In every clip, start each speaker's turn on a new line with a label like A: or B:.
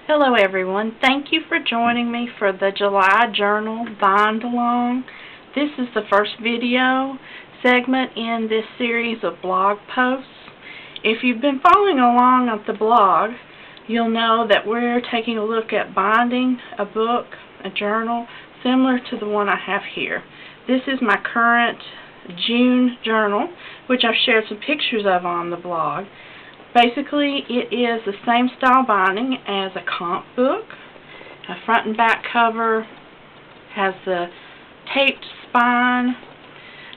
A: Hello everyone. Thank you for joining me for the July Journal Bind Along. This is the first video segment in this series of blog posts. If you've been following along on the blog, you'll know that we're taking a look at binding a book, a journal, similar to the one I have here. This is my current June journal, which I've shared some pictures of on the blog. Basically, it is the same style binding as a comp book. A front and back cover, has the taped spine.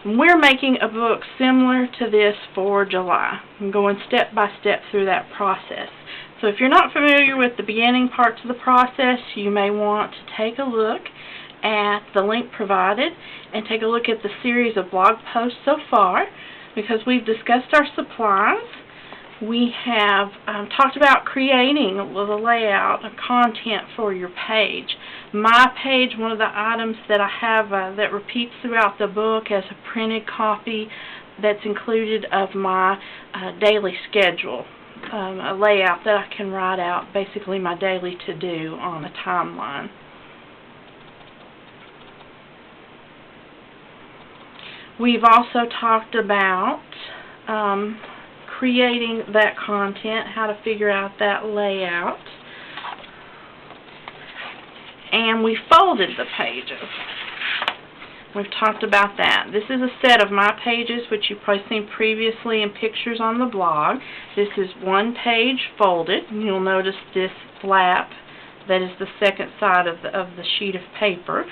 A: And we're making a book similar to this for July. I'm going step by step through that process. So if you're not familiar with the beginning parts of the process, you may want to take a look at the link provided and take a look at the series of blog posts so far, because we've discussed our supplies. We have talked about creating the layout of content for your page. My page, one of the items that I have that repeats throughout the book as a printed copy that's included of my daily schedule, a layout that I can write out, basically my daily to-do on a timeline. We've also talked about creating that content, how to figure out that layout, and we folded the pages. We've talked about that. This is a set of my pages, which you've probably seen previously in pictures on the blog. This is one page folded, and you'll notice this flap that is the second side of the sheet of paper.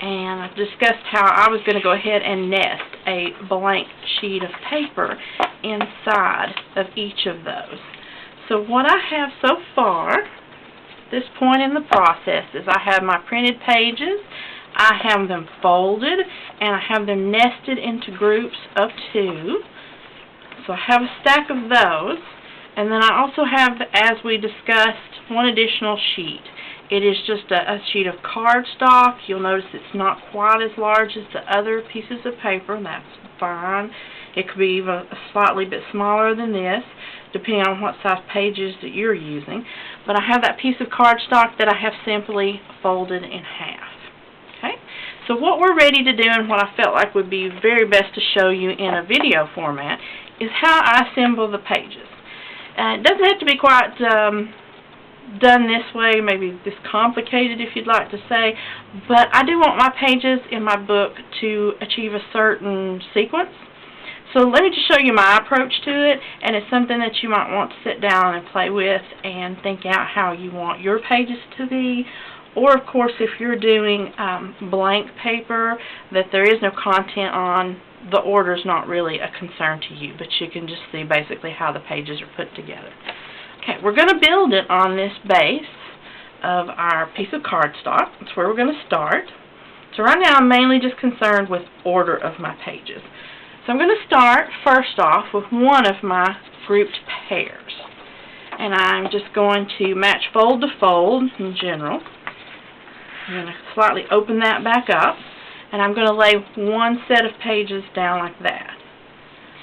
A: And I've discussed how I was going to go ahead and nest a blank sheet of paper inside of each of those. So what I have so far, this point in the process, is I have my printed pages, I have them folded, and I have them nested into groups of 2. So I have a stack of those, and then I also have, as we discussed, one additional sheet. It is just a sheet of cardstock. You'll notice it's not quite as large as the other pieces of paper, and that's fine. It could be even a slightly bit smaller than this, depending on what size pages that you're using. But I have that piece of cardstock that I have simply folded in half. Okay? So what we're ready to do, and what I felt like would be very best to show you in a video format, is how I assemble the pages. It doesn't have to be quite done this way, maybe this complicated if you'd like to say, but I do want my pages in my book to achieve a certain sequence. So let me just show you my approach to it, and it's something that you might want to sit down and play with and think out how you want your pages to be. Or of course, if you're doing blank paper that there is no content on, the order is not really a concern to you, but you can just see basically how the pages are put together. Okay, we're going to build it on this base of our piece of cardstock. That's where we're going to start. So right now I'm mainly just concerned with order of my pages. So I'm going to start first off with one of my grouped pairs. And I'm just going to match fold to fold in general. I'm going to slightly open that back up, and I'm going to lay one set of pages down like that.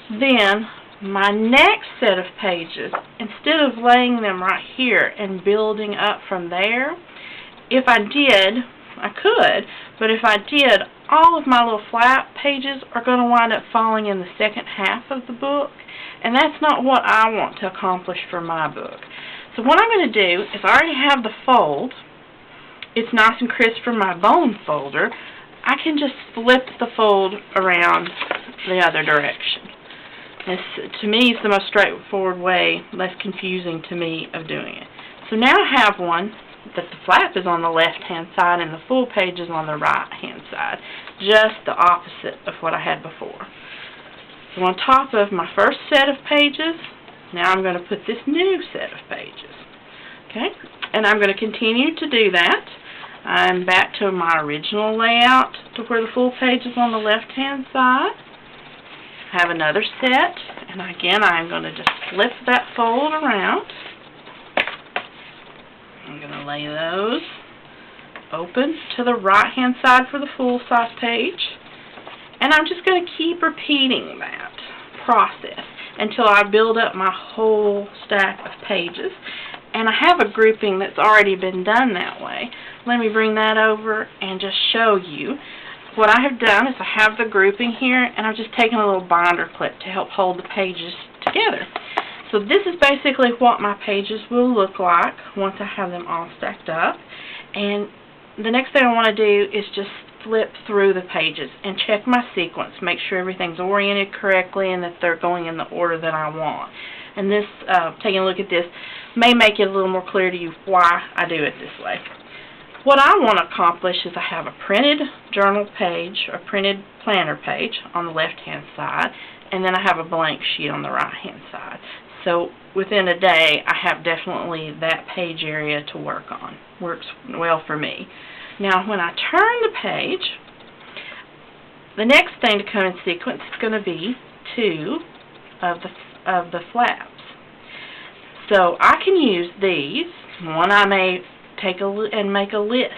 A: Then my next set of pages, instead of laying them right here and building up from there, if I did, I could, but if I did, all of my little flap pages are going to wind up falling in the second half of the book, and that's not what I want to accomplish for my book. So what I'm going to do is, I already have the fold. It's nice and crisp from my bone folder. I can just flip the fold around the other direction. This, to me, is the most straightforward way, less confusing to me, of doing it. So now I have one that the flap is on the left-hand side and the full page is on the right-hand side, just the opposite of what I had before. So on top of my first set of pages, now I'm going to put this new set of pages. Okay, and I'm going to continue to do that. I'm back to my original layout to where the full page is on the left-hand side. Have another set, and again I'm going to just flip that fold around. I'm going to lay those open to the right hand side for the full size page, and I'm just going to keep repeating that process until I build up my whole stack of pages. and I have a grouping that's already been done that way. Let me bring that over and just show you. What I have done is I have the grouping here, and I've just taken a little binder clip to help hold the pages together. So this is basically what my pages will look like once I have them all stacked up. And the next thing I want to do is just flip through the pages and check my sequence, make sure everything's oriented correctly and that they're going in the order that I want. And this, taking a look at this, may make it a little more clear to you why I do it this way. What I want to accomplish is I have a printed journal page, a printed planner page on the left-hand side, and then I have a blank sheet on the right-hand side. So within a day, I have definitely that page area to work on. Works well for me. Now, when I turn the page, the next thing to come in sequence is going to be 2 of the flaps. So I can use these. One I may take and make a list.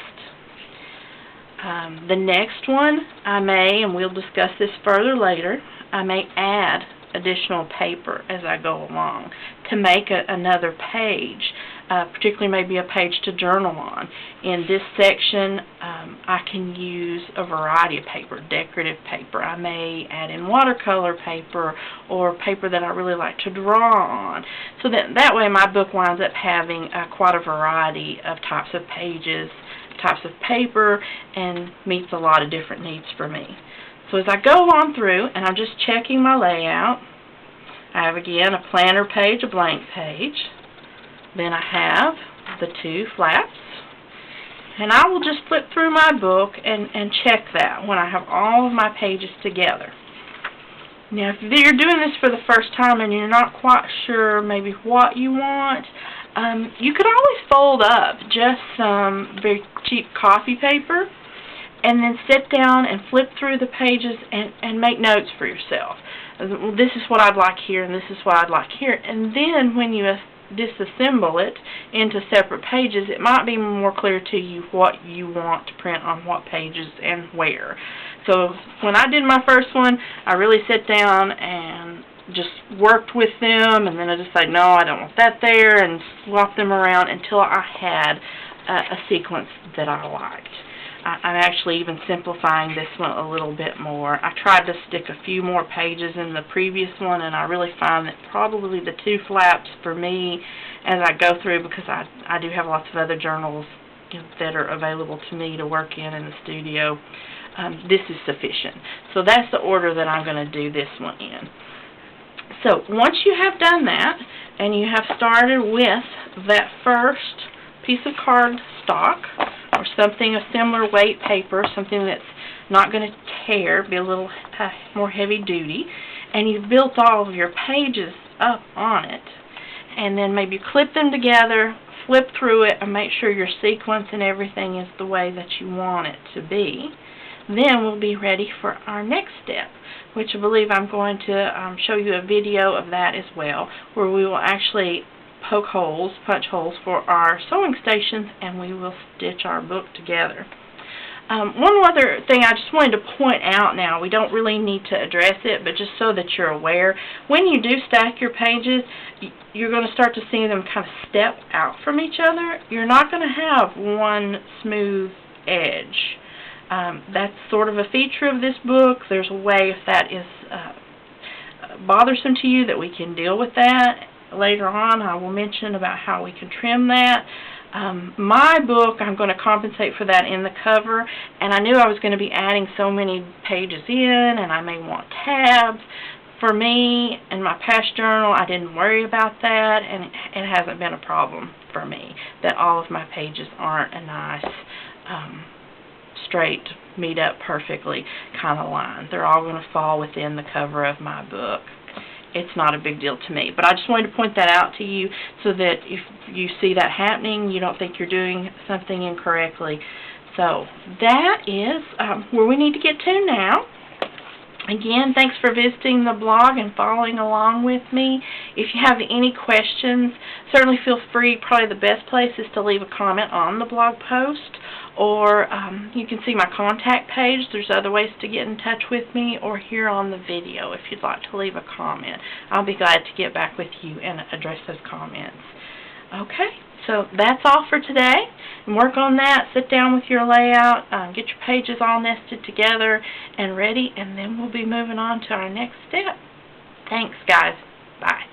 A: The next one I may, and we'll discuss this further later, I may add additional paper as I go along to make another page, particularly maybe a page to journal on. In this section, I can use a variety of paper, decorative paper. I may add in watercolor paper or paper that I really like to draw on. So that way my book winds up having quite a variety of types of pages, types of paper, and meets a lot of different needs for me. So as I go on through, and I'm just checking my layout, I have again a planner page, a blank page. Then I have the 2 flaps. And I will just flip through my book and check that when I have all of my pages together. Now, if you're doing this for the first time and you're not quite sure maybe what you want, you could always fold up just some very cheap coffee paper and then sit down and flip through the pages and make notes for yourself. This is what I'd like here, and this is what I'd like here. And then when you disassemble it into separate pages, it might be more clear to you what you want to print on what pages and where. So when I did my first one, I really sat down and just worked with them, and then I decided, no, I don't want that there, and swapped them around until I had a sequence that I liked. I'm actually even simplifying this one a little bit more. I tried to stick a few more pages in the previous one, and I really find that probably the 2 flaps for me as I go through, because I do have lots of other journals that are available to me to work in the studio, this is sufficient. So that's the order that I'm going to do this one in. So once you have done that, and you have started with that first piece of cardstock, or something, a similar weight paper, something that's not going to tear, be a little more heavy duty, and you've built all of your pages up on it, and then maybe clip them together, flip through it, and make sure your sequence and everything is the way that you want it to be, then we'll be ready for our next step, which I believe I'm going to show you a video of that as well, where we will actually poke holes, punch holes for our sewing stations, and we will stitch our book together. One other thing I just wanted to point out now, we don't really need to address it, but just so that you're aware, when you do stack your pages, you're going to start to see them kind of step out from each other. You're not going to have one smooth edge. That's sort of a feature of this book. There's a way, if that is bothersome to you, that we can deal with that. Later on, I will mention about how we can trim that. My book, I'm going to compensate for that in the cover, and I knew I was going to be adding so many pages in, and I may want tabs. For me, in my past journal, I didn't worry about that, and it hasn't been a problem for me that all of my pages aren't a nice, straight, meet up perfectly kind of line. They're all going to fall within the cover of my book. It's not a big deal to me. But I just wanted to point that out to you so that if you see that happening, you don't think you're doing something incorrectly. So that is where we need to get to now. Again, thanks for visiting the blog and following along with me. If you have any questions, certainly feel free. Probably the best place is to leave a comment on the blog post, or you can see my contact page. There's other ways to get in touch with me, or here on the video if you'd like to leave a comment. I'll be glad to get back with you and address those comments. Okay, So that's all for today. And work on that. Sit down with your layout. Get your pages all nested together and ready. And then we'll be moving on to our next step. Thanks, guys. Bye.